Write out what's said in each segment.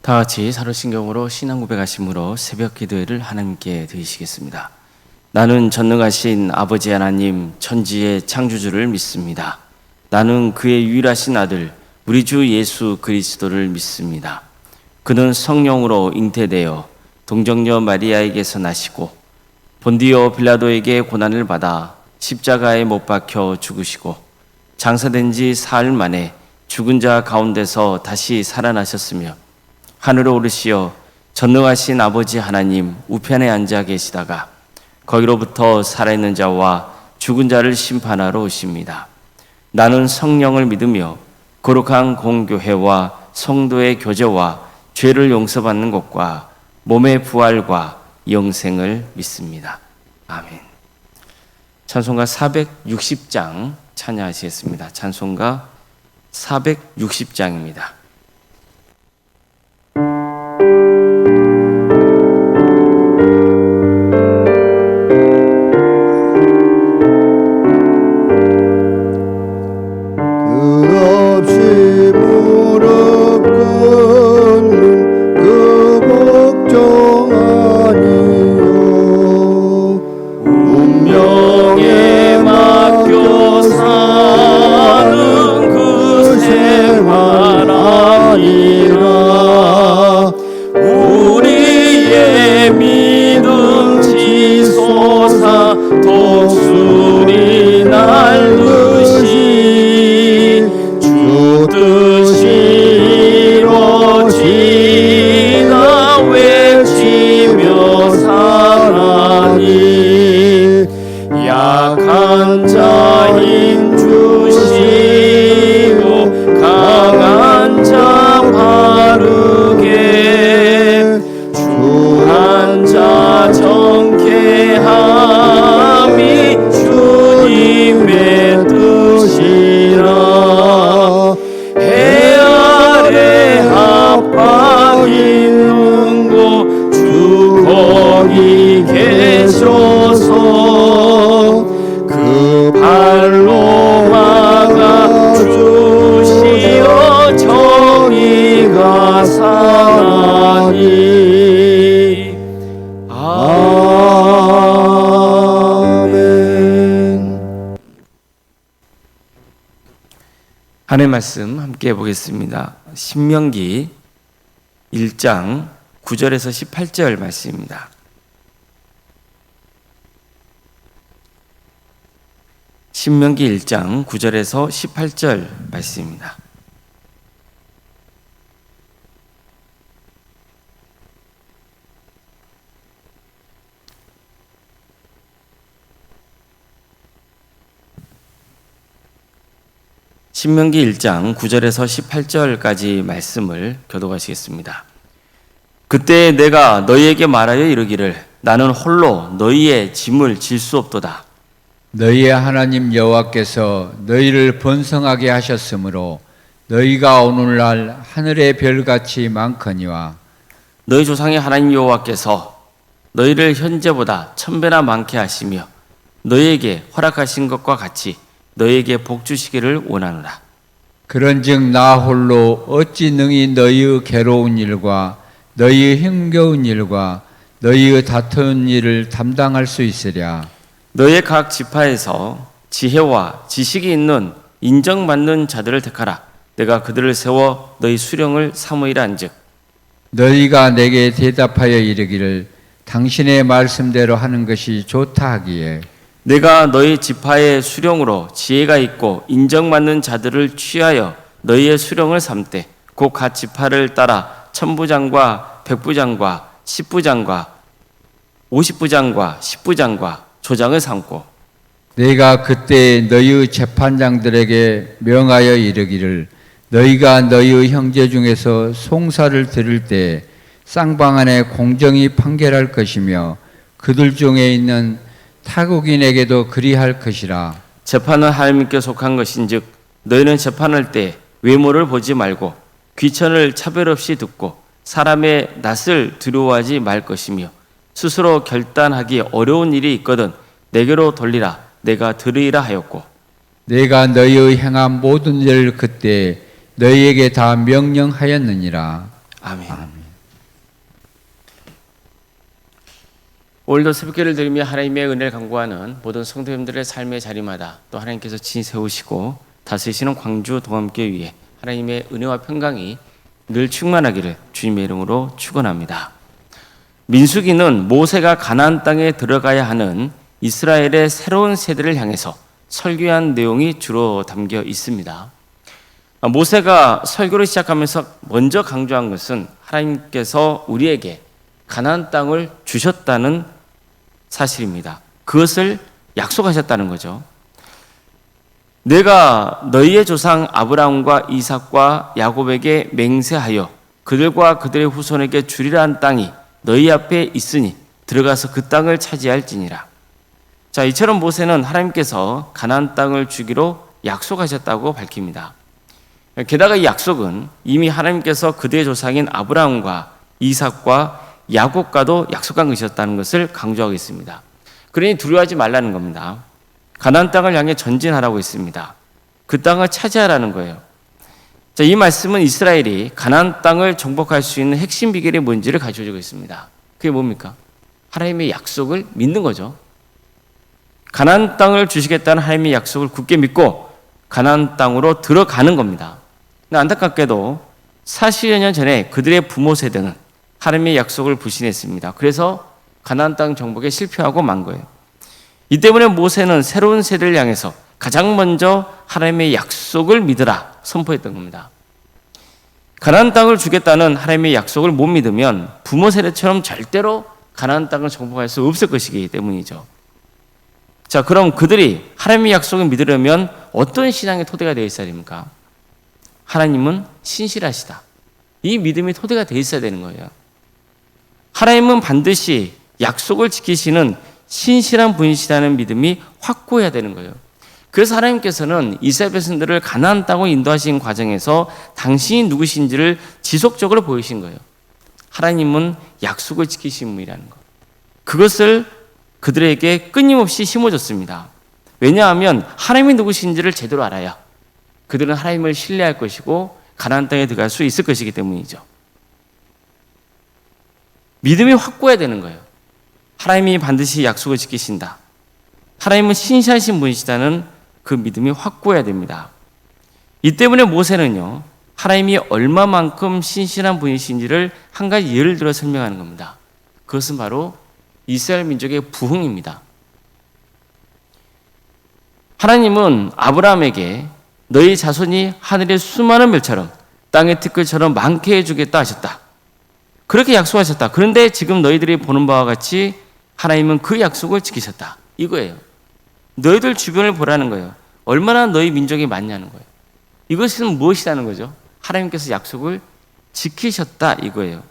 다 같이 사도신경으로 신앙 고백하심으로 새벽 기도회를 하나님께 드리시겠습니다. 나는 전능하신 아버지 하나님 천지의 창조주를 믿습니다. 나는 그의 유일하신 아들 우리 주 예수 그리스도를 믿습니다. 그는 성령으로 잉태되어 동정녀 마리아에게서 나시고 본디오 빌라도에게 고난을 받아 십자가에 못 박혀 죽으시고 장사된 지 사흘 만에 죽은 자 가운데서 다시 살아나셨으며 하늘에 오르시어 전능하신 아버지 하나님 우편에 앉아 계시다가 거기로부터 살아있는 자와 죽은 자를 심판하러 오십니다. 나는 성령을 믿으며 거룩한 공교회와 성도의 교제와 죄를 용서받는 것과 몸의 부활과 영생을 믿습니다. 아멘. 찬송가 460장 찬양하시겠습니다. 찬송가 460장입니다. 하나님의 말씀 함께 보겠습니다. 신명기 1장 9절에서 18절 말씀입니다. 신명기 1장 9절에서 18절 말씀입니다. 신명기 1장 9절에서 18절까지 말씀을 교독하시겠습니다. 그때 내가 너희에게 말하여 이르기를 나는 홀로 너희의 짐을 질 수 없도다. 너희의 하나님 여호와께서 너희를 번성하게 하셨으므로 너희가 오늘날 하늘의 별같이 많거니와 너희 조상의 하나님 여호와께서 너희를 현재보다 1000배나 많게 하시며 너희에게 허락하신 것과 같이 너희에게 복 주시기를 원하노라. 그런즉 나 홀로 어찌 능히 너희의 괴로운 일과 너희의 힘겨운 일과 너희의 다투는 일을 담당할 수 있으랴. 너희의 각 지파에서 지혜와 지식이 있는 인정받는 자들을 택하라. 내가 그들을 세워 너희 수령을 삼으리라 한즉 너희가 내게 대답하여 이르기를 당신의 말씀대로 하는 것이 좋다 하기에 내가 너희 지파의 수령으로 지혜가 있고 인정받는 자들을 취하여 너희의 수령을 삼되 곧 각 지파를 따라 1000부장과 100부장과 10부장과 50부장과 10부장과 조장을 삼고 내가 그때 너희의 재판장들에게 명하여 이르기를 너희가 너희의 형제 중에서 송사를 들을 때 쌍방 안에 공정히 판결할 것이며 그들 중에 있는 타국인에게도 그리할 것이라. 재판은 하나님께 속한 것인즉 너희는 재판할 때 외모를 보지 말고 귀천을 차별 없이 듣고 사람의 낯을 두려워하지 말 것이며 스스로 결단하기 어려운 일이 있거든 내게로 돌리라. 내가 들으리라 하였고 내가 너희의 행한 모든 일을 그때 너희에게 다 명령하였느니라. 아멘. 오늘도 새벽기를 드리며 하나님의 은혜를 간구하는 모든 성도님들의 삶의 자리마다 또 하나님께서 친히 세우시고 다스리시는 광주 동암교회 위에 하나님의 은혜와 평강이 늘 충만하기를 주님의 이름으로 축원합니다. 민수기는 모세가 가나안 땅에 들어가야 하는 이스라엘의 새로운 세대를 향해서 설교한 내용이 주로 담겨 있습니다. 모세가 설교를 시작하면서 먼저 강조한 것은 하나님께서 우리에게 가나안 땅을 주셨다는 사실입니다. 그것을 약속하셨다는 거죠. 내가 너희의 조상 아브라함과 이삭과 야곱에게 맹세하여 그들과 그들의 후손에게 주리라 한 땅이 너희 앞에 있으니 들어가서 그 땅을 차지할지니라. 자, 이처럼 모세는 하나님께서 가나안 땅을 주기로 약속하셨다고 밝힙니다. 게다가 이 약속은 이미 하나님께서 그들의 조상인 아브라함과 이삭과 야곱과도 약속한 것이었다는 것을 강조하고 있습니다. 그러니 두려워하지 말라는 겁니다. 가나안 땅을 향해 전진하라고 했습니다. 그 땅을 차지하라는 거예요. 자, 이 말씀은 이스라엘이 가나안 땅을 정복할 수 있는 핵심 비결이 뭔지를 가르쳐주고 있습니다. 그게 뭡니까? 하나님의 약속을 믿는 거죠. 가나안 땅을 주시겠다는 하나님의 약속을 굳게 믿고 가나안 땅으로 들어가는 겁니다. 근데 안타깝게도 40여 년 전에 그들의 부모 세대는 하나님의 약속을 불신했습니다. 그래서 가나안 땅 정복에 실패하고 만 거예요. 이 때문에 모세는 새로운 세대를 향해서 가장 먼저 하나님의 약속을 믿으라 선포했던 겁니다. 가나안 땅을 주겠다는 하나님의 약속을 못 믿으면 부모 세대처럼 절대로 가나안 땅을 정복할 수 없을 것이기 때문이죠. 자, 그럼 그들이 하나님의 약속을 믿으려면 어떤 신앙의 토대가 되어 있어야 됩니까? 하나님은 신실하시다. 이 믿음이 토대가 되어 있어야 되는 거예요. 하나님은 반드시 약속을 지키시는 신실한 분이시라는 믿음이 확고해야 되는 거예요. 그래서 하나님께서는 이스라엘 백성들을 가나안 땅으로 인도하신 과정에서 당신이 누구신지를 지속적으로 보이신 거예요. 하나님은 약속을 지키신 분이라는 것. 그것을 그들에게 끊임없이 심어줬습니다. 왜냐하면 하나님이 누구신지를 제대로 알아야 그들은 하나님을 신뢰할 것이고 가나안 땅에 들어갈 수 있을 것이기 때문이죠. 믿음이 확고해야 되는 거예요. 하나님이 반드시 약속을 지키신다. 하나님은 신실하신 분이시다는 그 믿음이 확고해야 됩니다. 이 때문에 모세는요, 하나님이 얼마만큼 신실한 분이신지를 한 가지 예를 들어 설명하는 겁니다. 그것은 바로 이스라엘 민족의 부흥입니다. 하나님은 아브라함에게 너희 자손이 하늘의 수많은 별처럼 땅의 티끌처럼 많게 해주겠다 하셨다. 그렇게 약속하셨다. 그런데 지금 너희들이 보는 바와 같이 하나님은 그 약속을 지키셨다. 이거예요. 너희들 주변을 보라는 거예요. 얼마나 너희 민족이 많냐는 거예요. 이것은 무엇이라는 거죠? 하나님께서 약속을 지키셨다 이거예요.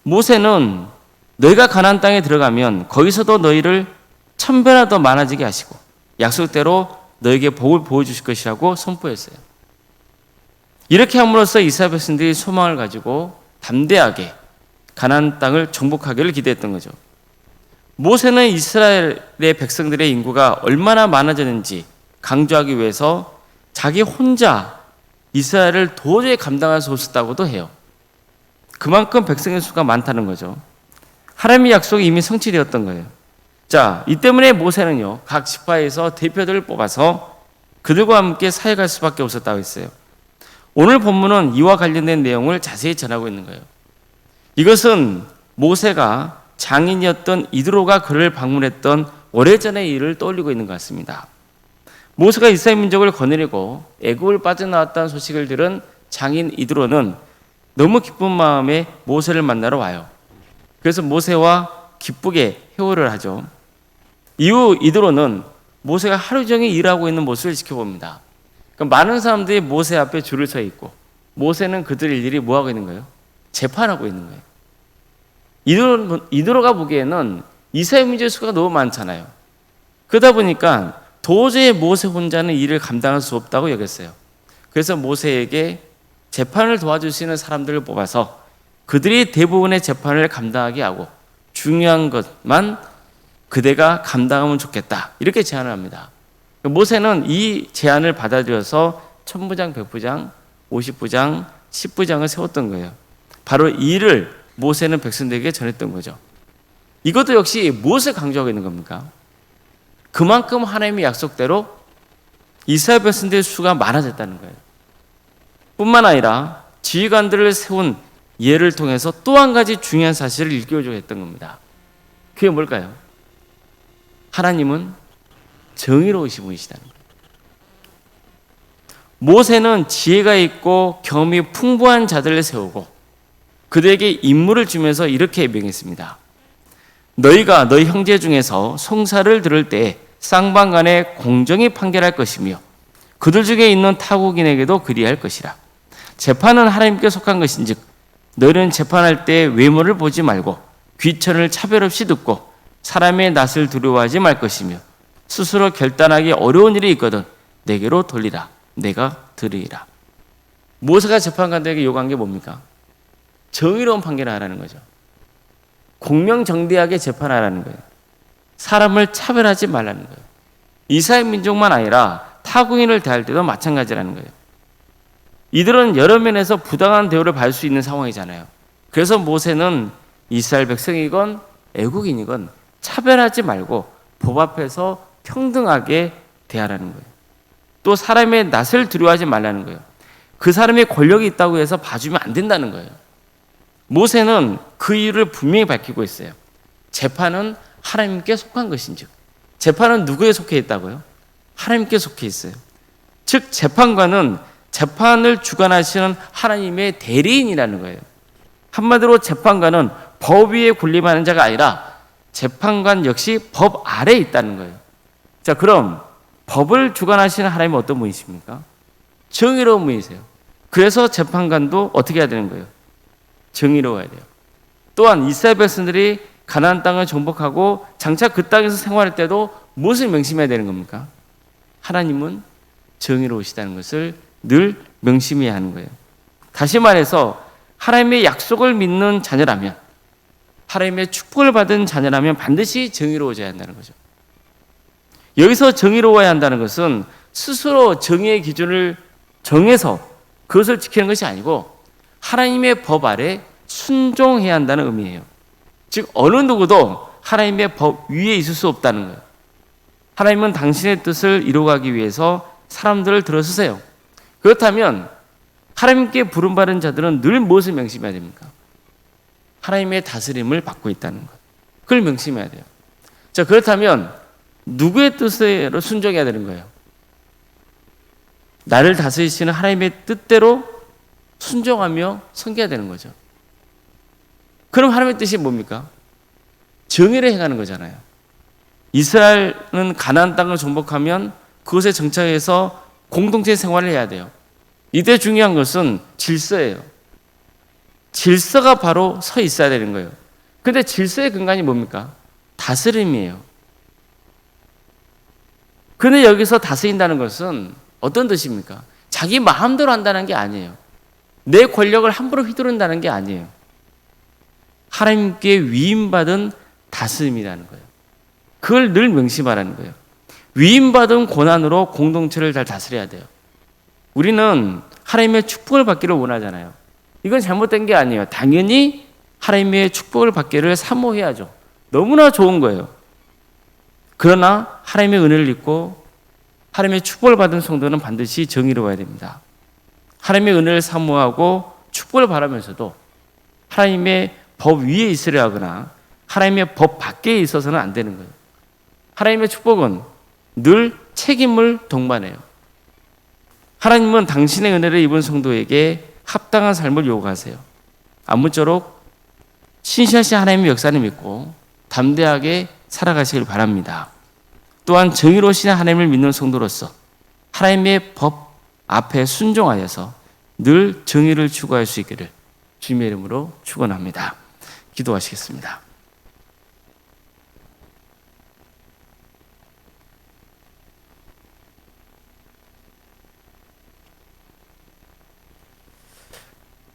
모세는 너희가 가나안 땅에 들어가면 거기서도 너희를 1000배나 더 많아지게 하시고 약속대로 너에게 복을 보여주실 것이라고 선포했어요. 이렇게 함으로써 이스라엘 백성들이 소망을 가지고 담대하게 가나안 땅을 정복하기를 기대했던 거죠. 모세는 이스라엘의 백성들의 인구가 얼마나 많아졌는지 강조하기 위해서 자기 혼자 이스라엘을 도저히 감당할 수 없었다고도 해요. 그만큼 백성의 수가 많다는 거죠. 하나님의 약속이 이미 성취되었던 거예요. 자, 이 때문에 모세는요, 각 지파에서 대표들을 뽑아서 그들과 함께 사역할 수밖에 없었다고 했어요. 오늘 본문은 이와 관련된 내용을 자세히 전하고 있는 거예요. 이것은 모세가 장인이었던 이드로가 그를 방문했던 오래전의 일을 떠올리고 있는 것 같습니다. 모세가 이스라엘 민족을 거느리고 애굽을 빠져나왔다는 소식을 들은 장인 이드로는 너무 기쁜 마음에 모세를 만나러 와요. 그래서 모세와 기쁘게 회오를 하죠. 이후 이드로는 모세가 하루 종일 일하고 있는 모습을 지켜봅니다. 그러니까 많은 사람들이 모세 앞에 줄을 서 있고 모세는 그들의 일일이 뭐하고 있는 거예요? 재판하고 있는 거예요. 이드로가 보기에는 이스라엘 민족의 수가 너무 많잖아요. 그러다 보니까 도저히 모세 혼자는 일을 감당할 수 없다고 여겼어요. 그래서 모세에게 재판을 도와주시는 사람들을 뽑아서 그들이 대부분의 재판을 감당하게 하고 중요한 것만 그대가 감당하면 좋겠다. 이렇게 제안을 합니다. 모세는 이 제안을 받아들여서 천부장, 백부장, 50부장, 10부장을 세웠던 거예요. 바로 이 일을 모세는 백성들에게 전했던 거죠. 이것도 역시 무엇을 강조하고 있는 겁니까? 그만큼 하나님의 약속대로 이스라엘 백성들의 수가 많아졌다는 거예요. 뿐만 아니라 지휘관들을 세운 예를 통해서 또 한 가지 중요한 사실을 일깨워주고 했던 겁니다. 그게 뭘까요? 하나님은 정의로우신 분이시다는 거예요. 모세는 지혜가 있고 경험이 풍부한 자들을 세우고 그들에게 임무를 주면서 이렇게 명했습니다. 너희가 너희 형제 중에서 송사를 들을 때 쌍방간에 공정히 판결할 것이며 그들 중에 있는 타국인에게도 그리할 것이라. 재판은 하나님께 속한 것인즉 너희는 재판할 때 외모를 보지 말고 귀천을 차별 없이 듣고 사람의 낯을 두려워하지 말 것이며 스스로 결단하기 어려운 일이 있거든 내게로 돌리라. 내가 들으리라. 모세가 재판관들에게 요구한 게 뭡니까? 정의로운 판결을 하라는 거죠. 공명정대하게 재판하라는 거예요. 사람을 차별하지 말라는 거예요. 이스라엘 민족만 아니라 타국인을 대할 때도 마찬가지라는 거예요. 이들은 여러 면에서 부당한 대우를 받을 수 있는 상황이잖아요. 그래서 모세는 이스라엘 백성이건 애국인이건 차별하지 말고 법 앞에서 평등하게 대하라는 거예요. 또 사람의 낯을 두려워하지 말라는 거예요. 그 사람의 권력이 있다고 해서 봐주면 안 된다는 거예요. 모세는 그 이유를 분명히 밝히고 있어요. 재판은 하나님께 속한 것인즉. 재판은 누구에 속해 있다고요? 하나님께 속해 있어요. 즉 재판관은 재판을 주관하시는 하나님의 대리인이라는 거예요. 한마디로 재판관은 법 위에 군림하는 자가 아니라 재판관 역시 법 아래에 있다는 거예요. 자, 그럼 법을 주관하시는 하나님은 어떤 분이십니까? 정의로운 분이세요. 그래서 재판관도 어떻게 해야 되는 거예요? 정의로워야 돼요. 또한 이스라엘 백성들이 가나안 땅을 정복하고 장차 그 땅에서 생활할 때도 무엇을 명심해야 되는 겁니까? 하나님은 정의로우시다는 것을 늘 명심해야 하는 거예요. 다시 말해서 하나님의 약속을 믿는 자녀라면, 하나님의 축복을 받은 자녀라면 반드시 정의로워져야 한다는 거죠. 여기서 정의로워야 한다는 것은 스스로 정의의 기준을 정해서 그것을 지키는 것이 아니고 하나님의 법 아래 순종해야 한다는 의미예요. 즉 어느 누구도 하나님의 법 위에 있을 수 없다는 거예요. 하나님은 당신의 뜻을 이루어가기 위해서 사람들을 들어서세요. 그렇다면 하나님께 부름받은 자들은 늘 무엇을 명심해야 됩니까? 하나님의 다스림을 받고 있다는 것. 그걸 명심해야 돼요. 자, 그렇다면 누구의 뜻대로 순종해야 되는 거예요? 나를 다스리시는 하나님의 뜻대로 순종하며 섬겨야 되는 거죠. 그럼 하나님의 뜻이 뭡니까? 정의를 행하는 거잖아요. 이스라엘은 가나안 땅을 정복하면 그곳에 정착해서 공동체 생활을 해야 돼요. 이때 중요한 것은 질서예요. 질서가 바로 서 있어야 되는 거예요. 그런데 질서의 근간이 뭡니까? 다스림이에요. 그런데 여기서 다스린다는 것은 어떤 뜻입니까? 자기 마음대로 한다는 게 아니에요. 내 권력을 함부로 휘두른다는 게 아니에요. 하나님께 위임받은 다스림이라는 거예요. 그걸 늘 명심하라는 거예요. 위임받은 고난으로 공동체를 잘 다스려야 돼요. 우리는 하나님의 축복을 받기를 원하잖아요. 이건 잘못된 게 아니에요. 당연히 하나님의 축복을 받기를 사모해야죠. 너무나 좋은 거예요. 그러나 하나님의 은혜를 입고 하나님의 축복을 받은 성도는 반드시 정의로워야 됩니다. 하나님의 은혜를 사모하고 축복을 바라면서도 하나님의 법 위에 있으려 하거나 하나님의 법 밖에 있어서는 안 되는 거예요. 하나님의 축복은 늘 책임을 동반해요. 하나님은 당신의 은혜를 입은 성도에게 합당한 삶을 요구하세요. 아무쪼록 신실하신 하나님의 역사를 믿고 담대하게 살아가시길 바랍니다. 또한 정의로우신 하나님을 믿는 성도로서 하나님의 법 앞에 순종하여서 늘 정의를 추구할 수 있기를 주님의 이름으로 축원합니다. 기도하시겠습니다.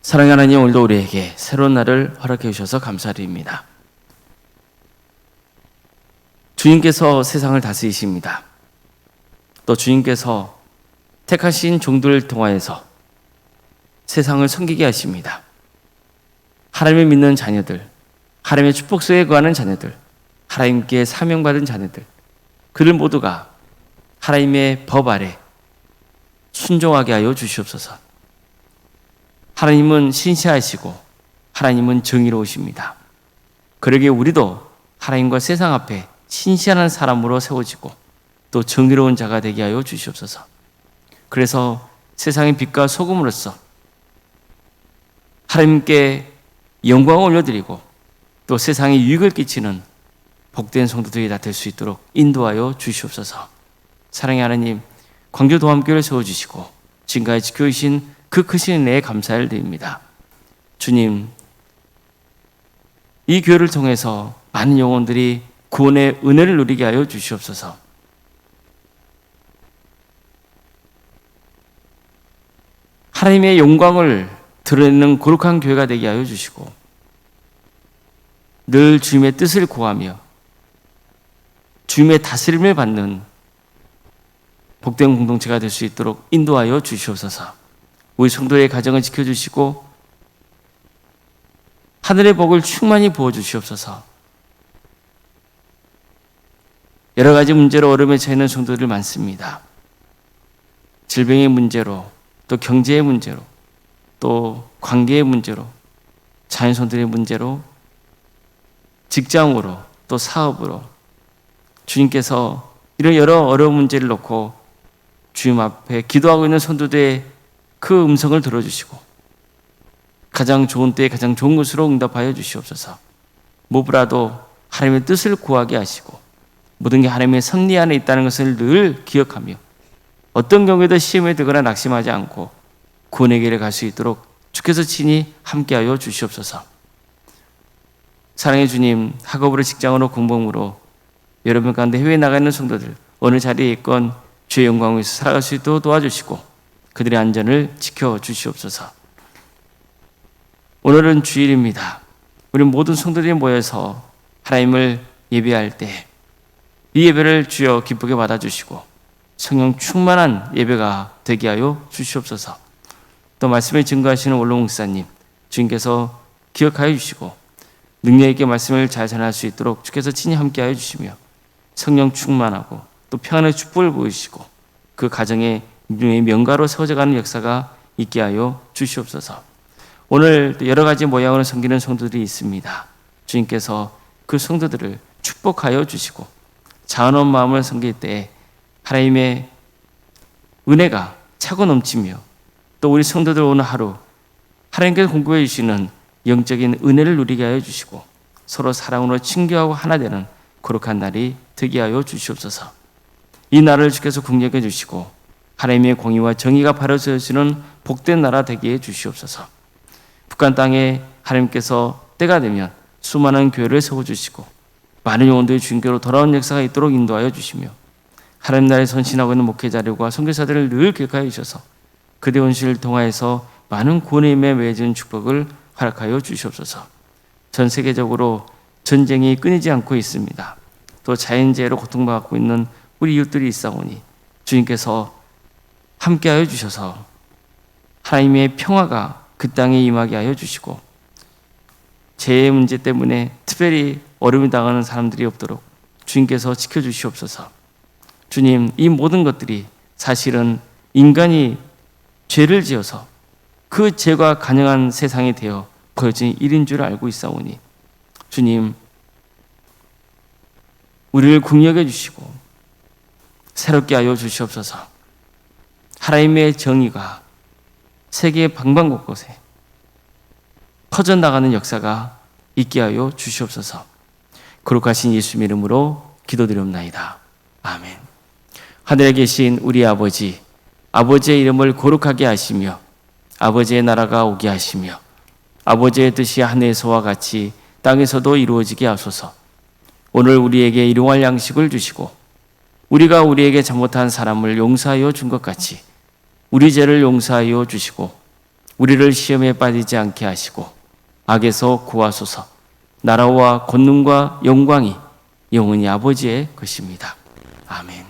사랑하는 하나님, 오늘도 우리에게 새로운 날을 허락해 주셔서 감사드립니다. 주님께서 세상을 다스리십니다. 또 주님께서 택하신 종들을 통하여서 세상을 섬기게 하십니다. 하나님을 믿는 자녀들, 하나님의 축복 속에 거하는 자녀들, 하나님께 사명받은 자녀들, 그들 모두가 하나님의 법 아래 순종하게 하여 주시옵소서. 하나님은 신실하시고 하나님은 정의로우십니다. 그러기에 우리도 하나님과 세상 앞에 신실한 사람으로 세워지고 또 정의로운 자가 되게 하여 주시옵소서. 그래서 세상의 빛과 소금으로서 하나님께 영광을 올려드리고 또 세상에 유익을 끼치는 복된 성도들이 다 될 수 있도록 인도하여 주시옵소서. 사랑의 하나님, 광주도함교회를 세워주시고 지금까지 지켜주신 그 크신 은혜에 감사를 드립니다. 주님, 이 교회를 통해서 많은 영혼들이 구원의 은혜를 누리게 하여 주시옵소서. 하나님의 영광을 드러내는 거룩한 교회가 되게 하여 주시고 늘 주님의 뜻을 구하며 주님의 다스림을 받는 복된 공동체가 될 수 있도록 인도하여 주시옵소서. 우리 성도의 가정을 지켜주시고 하늘의 복을 충만히 부어주시옵소서. 여러 가지 문제로 어려움에 처해 있는 성도들 많습니다. 질병의 문제로, 또 경제의 문제로, 또 관계의 문제로, 자연손들의 문제로, 직장으로, 또 사업으로 주님께서 이런 여러 어려운 문제를 놓고 주님 앞에 기도하고 있는 성도들의 그 음성을 들어주시고 가장 좋은 때에 가장 좋은 것으로 응답하여 주시옵소서. 무엇보다도 하나님의 뜻을 구하게 하시고 모든 게 하나님의 섭리 안에 있다는 것을 늘 기억하며 어떤 경우에도 시험에 들거나 낙심하지 않고 구원의 길에 갈 수 있도록 주께서 친히 함께하여 주시옵소서. 사랑의 주님, 학업으로 직장으로 공범으로 여러분 가운데 해외에 나가 있는 성도들 어느 자리에 있건 주의 영광 위에서 살아갈 수 있도록 도와주시고 그들의 안전을 지켜주시옵소서. 오늘은 주일입니다. 우리 모든 성도들이 모여서 하나님을 예배할 때 이 예배를 주여 기쁘게 받아주시고 성령 충만한 예배가 되게 하여 주시옵소서. 또 말씀을 증거하시는 원로 목사님 주님께서 기억하여 주시고 능력 있게 말씀을 잘 전할 수 있도록 주께서 친히 함께하여 주시며 성령 충만하고 또 평안의 축복을 보이시고 그 가정에 명가로 세워져가는 역사가 있게 하여 주시옵소서. 오늘 여러 가지 모양으로 섬기는 성도들이 있습니다. 주님께서 그 성도들을 축복하여 주시고 자원한 마음을 섬길 때 하나님의 은혜가 차고 넘치며 또 우리 성도들 오늘 하루 하나님께서 공급해 주시는 영적인 은혜를 누리게 하여 주시고 서로 사랑으로 친교하고 하나 되는 거룩한 날이 되게 하여 주시옵소서. 이 날을 주께서 공략해 주시고 하나님의 공의와 정의가 바로서지는 복된 나라 되게 해 주시옵소서. 북한 땅에 하나님께서 때가 되면 수많은 교회를 세워주시고 많은 영혼들이 주님께로 돌아온 역사가 있도록 인도하여 주시며 하나님 나라에 선신하고 있는 목회자들과 선교사들을 늘 기억하여 주셔서 그대 원시를 통하여서 많은 구원의 힘에 맺은 축복을 허락하여 주시옵소서. 전 세계적으로 전쟁이 끊이지 않고 있습니다. 또 자연재해로 고통받고 있는 우리 이웃들이 있사오니 주님께서 함께하여 주셔서 하나님의 평화가 그 땅에 임하게 하여 주시고 재해 문제 때문에 특별히 어려움을 당하는 사람들이 없도록 주님께서 지켜주시옵소서. 주님, 이 모든 것들이 사실은 인간이 죄를 지어서 그 죄가 가능한 세상이 되어 벌어진 일인 줄 알고 있사오니 주님, 우리를 궁여겨 주시고 새롭게 하여 주시옵소서. 하나님의 정의가 세계 방방곳곳에 퍼져나가는 역사가 있게 하여 주시옵소서. 거룩하신 예수님 이름으로 기도드리옵나이다. 아멘. 하늘에 계신 우리 아버지, 아버지의 이름을 거룩하게 하시며 아버지의 나라가 오게 하시며 아버지의 뜻이 하늘에서와 같이 땅에서도 이루어지게 하소서. 오늘 우리에게 일용할 양식을 주시고 우리가 우리에게 잘못한 사람을 용서하여 준 것 같이 우리 죄를 용서하여 주시고 우리를 시험에 빠지지 않게 하시고 악에서 구하소서. 나라와 권능과 영광이 영원히 아버지의 것입니다. 아멘.